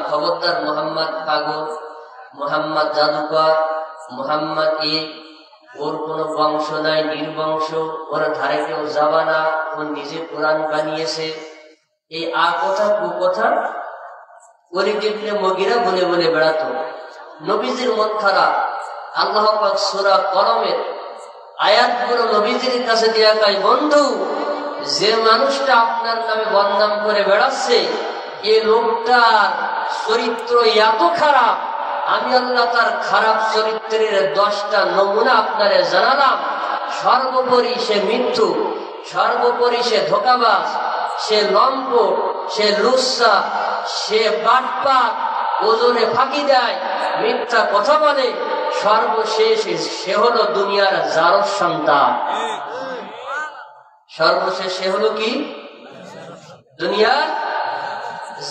খবরদার, মোহাম্মদ পাগল, মোহাম্মদ জাদুকর, মোহাম্মদ ওর কোনো বংশ নাই, নির্বংশ, ওর ধারে কেউ যাবা না, ও নিজে কোরআন বানিয়েছে। এই কথা কুকথা ওয়ালিদ ইবনে মুগীরা বলে বলে বেড়াতো। নবীজির মন খারাপ। আল্লাহ পাক সূরা কলমের আয়াতগুলো নবীজির কাছে দেয়া কয়, বন্ধু, যে মানুষটা আপনার নামে বদনাম করে বেড়াচ্ছে, এই লোকটার চরিত্র এত খারাপ, আমি আল্লাহ তার খারাপ চরিত্রের 10টা নমুনা আপনারে জানালাম। সর্বোপরি সে মিথ্যু, সর্বোপরি সে ধোঁকাবাজ, সে লম্পট, সে লুচ্ছা, সে বাটপাত, ওজনে ফাঁকি দেয়, মিথ্যা কথা বলে, সর্বশেষ সে হলো দুনিয়ার জারজ সন্তান। সর্বশেষ সে হলো কি? দুনিয়ার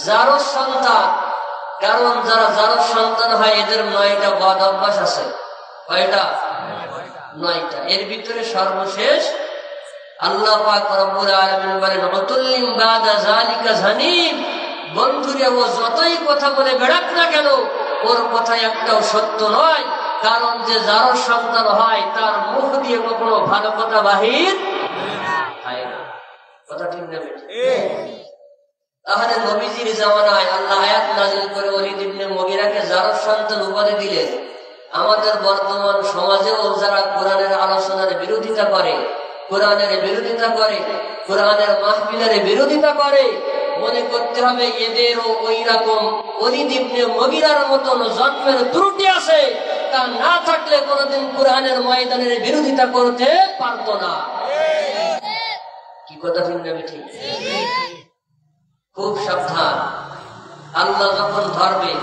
জারজ সন্তান। কারণ যারা জারজ সন্তান হয় এদের 9টা বদ অভ্যাস আছে। কয়টা? 9টা। এর ভিতরে সর্বশেষ আল্লাহ পাক রব্বুল আলামিন বলেন, উতুল্লিম বাদা যালিকা জানিম। বন্ধুরে, ও যতই কথা বলে বেড়াক না কেন, ওর কথা একটাও সত্য নয়। কারণ যে জারজ সন্তান হয় তার মুখ দিয়ে কখনো ভালো কথা বাহির হয় না। কথা ঠিক না? তাহলে নবীজির জামানায় আল্লাহ আয়াত নাযিল করে ওয়ালিদ ইবনে মুগীরাকে জারজ সন্তান উপাধি দিলেন। আমাদের বর্তমান সমাজেও যারা কোরআনের আলোচনার বিরোধিতা করে, কোরআনের বিরোধিতা করে, কোরআনের মাহফিলের বিরোধিতা করে, মনে করতে হবে এদেরও ওই রকম ওয়ালিদ ইবনে মুগীরার মতন জন্মের ত্রুটি আছে। তা না থাকলে কোনদিন কোরআনের ময়দানের বিরোধিতা করতে পারত না। কি কথা শুনবে? ঠিক। খুব সাবধান। আল্লাহ যখন ধরবে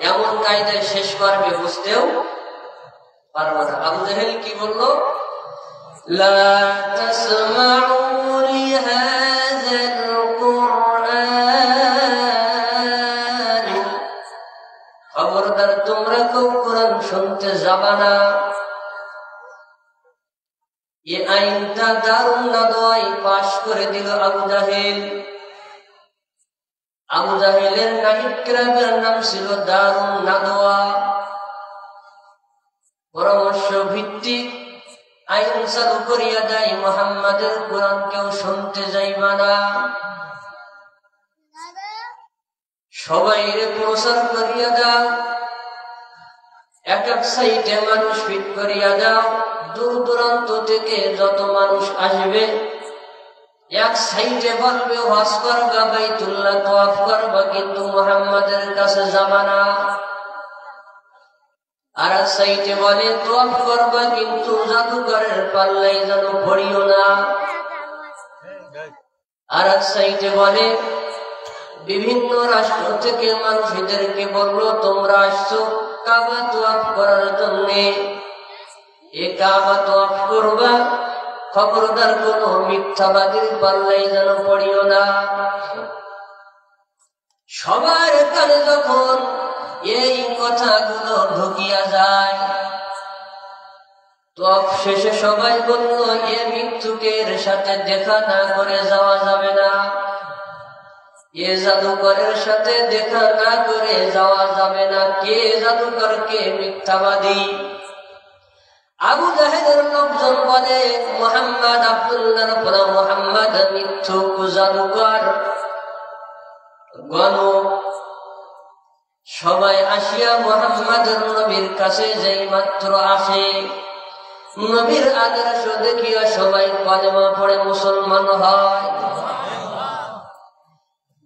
এমন কায়দায় শেষ করবে বুঝতেও পারবো না। আবু জাহেল কি বললো? লা তাসমাউ লিহাযাল কুরআন, খবরদার তোমরা কেউ কোরআন শুনতে যাবা না। এই আইনটা দারুন নাদওয়ায় পাশ করে দিল আবু জাহেল। আবু জাহেলের নাহিদ কিরামের নাম ছিল দারুন নাদওয়া। পরামর্শ ভিত্তিক আইন চালু করিয়া দেয়, মুহাম্মাদের কোরআন কেউ শুনতে যাইবা না। সবাই প্রচার করিয়া দাও, এক এক সাইটে মানুষ ফিট করিয়া দাও। দূর দূরান্ত থেকে যত মানুষ আসবে এক সাইডে বলবে ওয়াজ করবা, বাইতুল্লাহ তাওয়াফ করবা, কিন্তু মুহাম্মাদের কাছে যাবা না। আর এক সাইডে বলে তাওয়াফ করবা, কিন্তু জাদুঘরের পাল্লাই যেন পড়িও না। আর এক সাইডে বলে বিভিন্ন রাষ্ট্র থেকে মানুষদেরকে বললো তোমরা আসছো কাবা তাওয়াফ করার জন্য, এ কাবা তাওয়াফ করবা, খবরদার কোন মিথ্যাবাদীর পাল্লাই যেন পড়িও না। সবার কানে যখন এই কথাগুলো ঢুকিয়া যায়, তো শেষে সবাই বলল এ মৃত্যুকের সাথে দেখা না করে যাওয়া যাবে না, এ জাদুকরের সাথে দেখা না করে যাওয়া যাবে না। কে জাদুকর, কে মিথ্যাবাদী? আবু জাহেলের লোকজন বলে মুহাম্মদ আব্দুল্লাহর পর মুহাম্মদ মিথ্যুক, জাদুকর, গণ। সবাই আসিয়া মুহাম্মদের নবীর কাছে যেই মাত্র আসে, নবীর আদর্শ দেখিয়া সবাই কলেমা পড়ে মুসলমান হয়।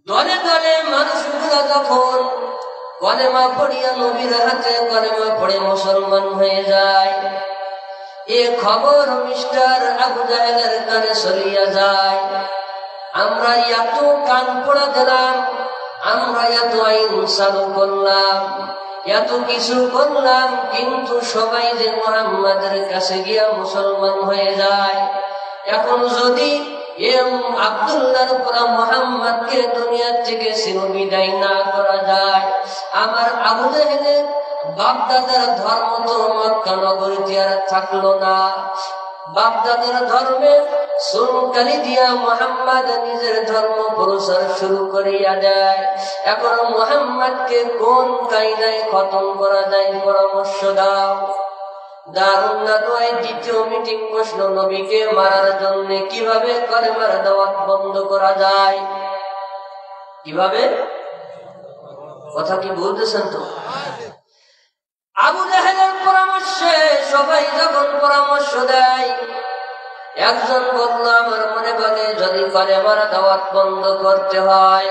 দলে দলে মানুষগুলা যখন কলেমা পড়িয়া নবীর হাতে কলেমা পড়ে মুসলমান হয়ে যায়, এ খবর মিস্টার আবু জাহেলের কানে চলিয়া যায়। আমরা এত কান পড়া দিলাম, আমরা এত আইন চালু করলাম, এত কিছু করলাম, কিন্তু সবাই যে মুহাম্মাদের কাছে গিয়া মুসলমান হয়ে যায়। এখন যদি আব্দুল্লাহর পর মুহাম্মদকে দুনিয়া থেকে চিরবিদায় না করা যায়, আমার আবু জাহেলের বাপদাদার ধর্ম তো মক্কা নগরীতে আর থাকলো না। বাপদাদের ধর্মে সুনকালি দিয়া মুহাম্মদ নিজের ধর্ম প্রচার শুরু করিয়া দেয়। এখন মুহাম্মদকে কোন কায়দায় খতম করা যায় পরামর্শ দাও। দারুন নাদওয়ায় দ্বিতীয় মিটিং বসলো নবীকে মারার জন্য। কিভাবে কালেমার দাওয়াত বন্ধ করা যায়? কিভাবে? কথা কি বলতেছেন তো? আবু জাহেলের পরামর্শে সবাই যখন পরামর্শ দেয়, একজন বলল আমার মনে বলে যদি কালেমার দাওয়াত বন্ধ করতে হয়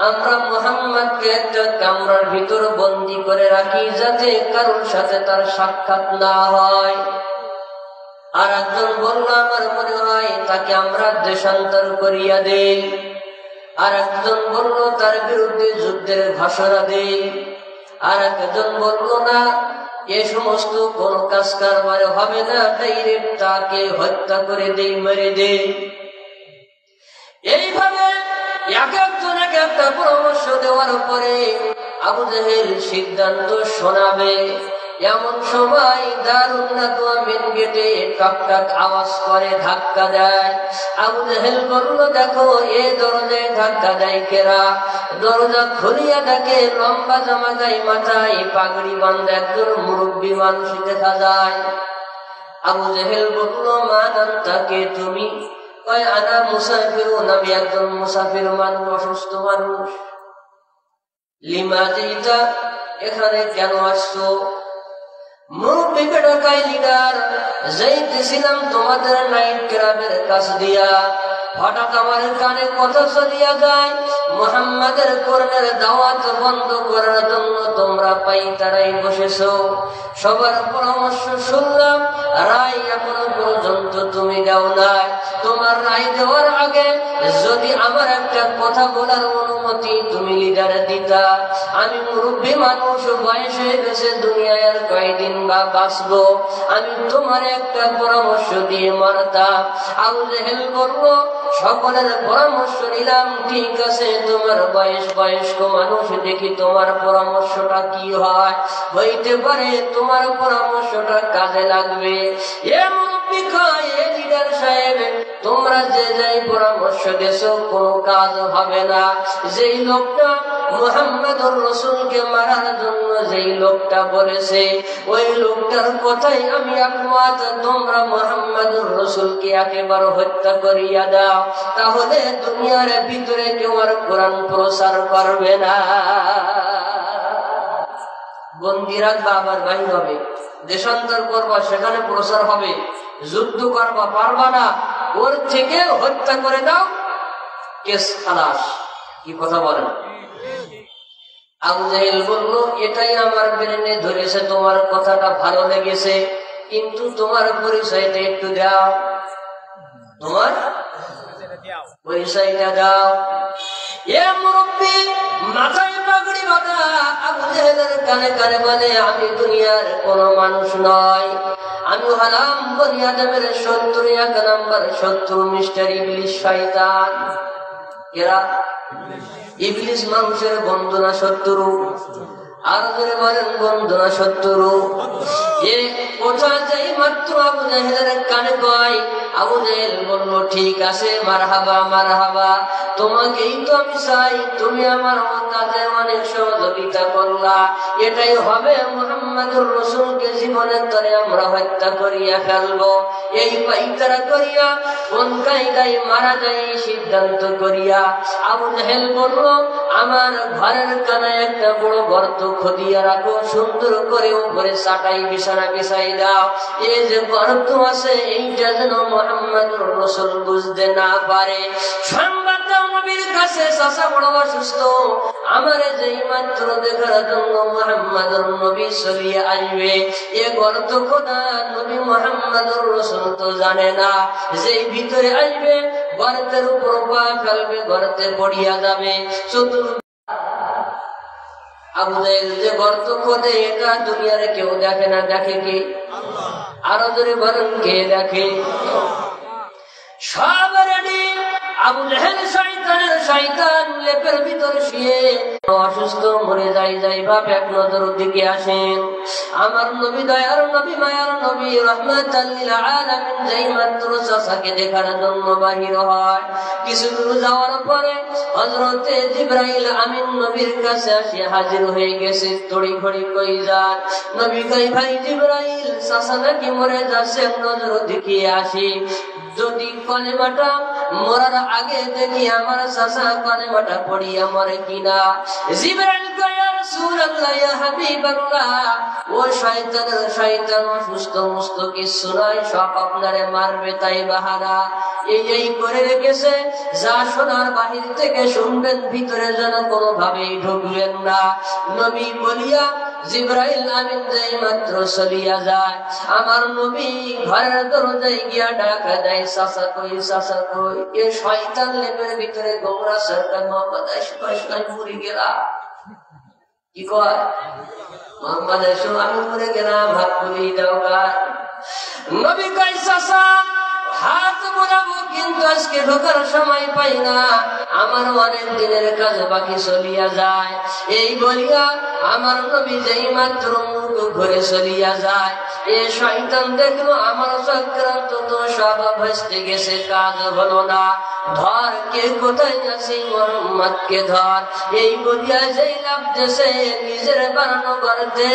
আমরা মুহাম্মদকে একটা কামরার ভিতর বন্দী করে রাখি, যাতে কারোর সাথে তার সাক্ষাৎ না হয়। আর একজন বলল আমার মনে হয় তাকে আমরা দেশান্তর করিয়া দেই। আর একজন বলল তার বিরুদ্ধে যুদ্ধের ঘোষণা দেই। আর একজন বলল না, এ সমস্ত কোন কাজ কারবারে হবে না, ডাইরেক্ট তাকে হত্যা করে দেই, মেরে দেই। এইভাবে এক একজন এক একটা পরামর্শ দেওয়ার পরে আবু জাহেল সিদ্ধান্ত শোনাবে। এমন সময় দারুন নাদওয়া মেন গেটে টক টক আওয়াজ করে, ধাক্কা দেয়। আবু জাহেল বলল দেখো এ দরজায় ধাক্কা দেয় কেরা? দরজা খুলিয়া দেখে লম্বা জামা গায়ে, মাথায় পাগড়ি বাঁধা একজন মুরব্বী মানুষ দেখা যায়। আবু জাহেল বলল মা নাম তাকে তুমি? কয় আনা মুসাফির, আমি একজন মুসাফির মানুষ, অসুস্থ মানুষ। লিমা জিতা, এখানে কেন আসছো? মুরব্বীকে ঢাকায় লিডার, যাইতেছিলাম তোমাদের নাইট ক্লাবের কাছ দিয়া, হঠাৎ আমার কানে কথা চলিয়া যায় মুহাম্মাদের কোরআনের দাওয়াত বন্ধ করার জন্য তোমরা পাইতারাই বসেছো। সবার পরামর্শ শুনলাম, রায় এখনো পর্যন্ত তুমি দাও নাই। তোমার রায় দেওয়ার আগে যদি আমার একটা কথা বলার অনুমতি তুমি লিডারে দিতা, আমি মুরব্বী মানুষ, বয়স হয়ে গেছে, দুনিয়ায় আর কয়দিন বা বাঁচবো, আমি তোমার একটা পরামর্শ দিয়ে মারতাম। আবু জাহেল বলল সকলের পরামর্শ নিলাম, ঠিক আছে, তোমার বয়স্ক মানুষ, দেখি তোমার পরামর্শটা কি হয়, হইতে পারে তোমার পরামর্শটা কাজে লাগবে। এ মুরব্বী কয়, এ লিডার সাহেব, তোমরা যে যাই পরামর্শ দিয়েছো কোনো কাজ হবে না। যেই লোকটা মুহাম্মদুর রাসূলকে মারার জন্য যেই লোকটা বলেছে, ওই লোকটার কথাই আমি একমত। তোমরা মুহাম্মদুর রাসূলকে একেবারে হত্যা করিয়া দাও, তাহলে দুনিয়ার ভিতরে কেউ আর কোরআন প্রচার করবে না। বন্দি রাখবা, আবার বাহির হবে, দেশান্তর করবা, সেখানে প্রচার হবে, যুদ্ধ করবা, পারবা না, ওর থেকে হত্যা করে দাও, কেস খালাস। কি কথা বলেন? আবু জাহেল বলল এটাই আমার ব্রেনে ধরেছে, তোমার কথাটা ভালো লেগেছে, কিন্তু তোমার পরিচয়টা একটু দাও, তোমার পরিচয়টা দাও। এ মুরব্বী মাথায় পাগড়ি বাঁধা আবু জাহেলের কানে কানে বলে আমি দুনিয়ার কোন মানুষ নয়, আমি হলাম বনি আদমের শত্রু, 1 নম্বর শত্রু মিস্টার ইবলিস, শয়তান। এরা ইবলিস মানুষের বন্ধু না শত্রু? আর ধরে বলেন বন্ধু না শত্রু? এ কথা যাই মাত্র আবু জাহেলের কানে কয়, আবু জাহেল বলল ঠিক আছে, মারহাবা মারহাবা, তোমাকেই তো আমি চাই, তুমি আমার কাজে অনেক সহযোগিতা করলা, এটাই হবে মুহাম্মদুর রাসূলকে জীবনের তরে আমরা হত্যা করিয়া ফেলবো। এই পাইতারা করিয়া কোন কায়দায় মারা যায় সিদ্ধান্ত করিয়া আবু জাহেল বলল আমার ঘরের কানায় একটা বড় গর্ত খোদিয়া রাখো, সুন্দর করে উপরে চাটাই বিছানা বিছাই দাও, এই যে গর্ত আছে এইটা যেন মুহাম্মদুর রাসূল বুঝতে না পারে। সংবাদ দাও নবীর কাছে, চাচা বড় অসুস্থ, আমার যেই মাত্র দেখার জন্য মুহাম্মদুর নবী চলিয়ে আসবে, এ গর্ত খোদা নবী মুহাম্মদুর রাসূল তো জানে না, যেই ভিতরে আসবে গর্তের উপর পা ফেলবে, গর্তে পড়িয়া যাবে। আবু জাহেল যে গর্ত খোদে এটা দুনিয়ার কেউ দেখে না, দেখে কে? আরো জোরে বলেন কে দেখে? সব রেডি, আবু জেহেল শয়তান লেপের ভিতর শুয়ে অসুস্থ মরে যাই বাপ এক নজর দিকে আসেন। আমার নবী দয়ার নবী মায়ার নবী রাহমাতাল লিল আলামিন যেই মাত্র চাচাকে দেখার জন্য বাহির হয়, কিছু দূর যাওয়ার পরে হযরতে জিবরাইল আমিন নবীর কাছে এসে হাজির হয়ে গেছে। তড়িঘড়ি কই যান? নবী কই ভাই জিবরাইল চাচা নাকি মরে যাচ্ছে, এক নজর দিকে আসি, যদি কলেমাটা মরার আগে দেখি আমার চাচা কলেমাটা পড়িয়া মরে কিনা। জিবরাইল কয় ইয়া রাসূলুল্লাহ ইয়া হাবিবাল্লাহ, ও শয়তান অসুস্থ মস্ত কিছু নয়, সব আপনারে মারবে তাই বাহানা এই করে রেখেছে। যা শোনার বাহির থেকে শুনবেন, ভিতরে যেন কোনোভাবেই ঢুকবেন না। নবী বলিয়া জিবরাইল আমিন যেই মাত্র চলিয়া যায়, আমার নবী ঘরের দরজায় গিয়া ডাকা দেয়, চাচা কই চাচা কই। এ শয়তান লেপের ভিতরে গোমরা সরকার মোহাম্মদ আশপাশ পুরি গেলা, কি কয় মোহাম্মদ এসো আমি মরে গেলাম, হাত পুরি দাও গায়। নবী কয় চাচা হাত বোলাবো, কিন্তু আজকে ঢোকার সময় পাই না, আমার অনেক দিনের কাজ বাকি চলিয়া যায়। এই বলিয়া আমার নবী যেই মাত্র মুখ ঘুরে চলিয়া যায়, এ শয়তান দেখলো আমার চক্রান্ত তো সব ভেস্তে গেছে, কাজ হলো না। ধর কে কোথায় আছে, মোহাম্মদকে ধর। এই বলিয়া যেই লাভ দেশে নিজের বানানো করতে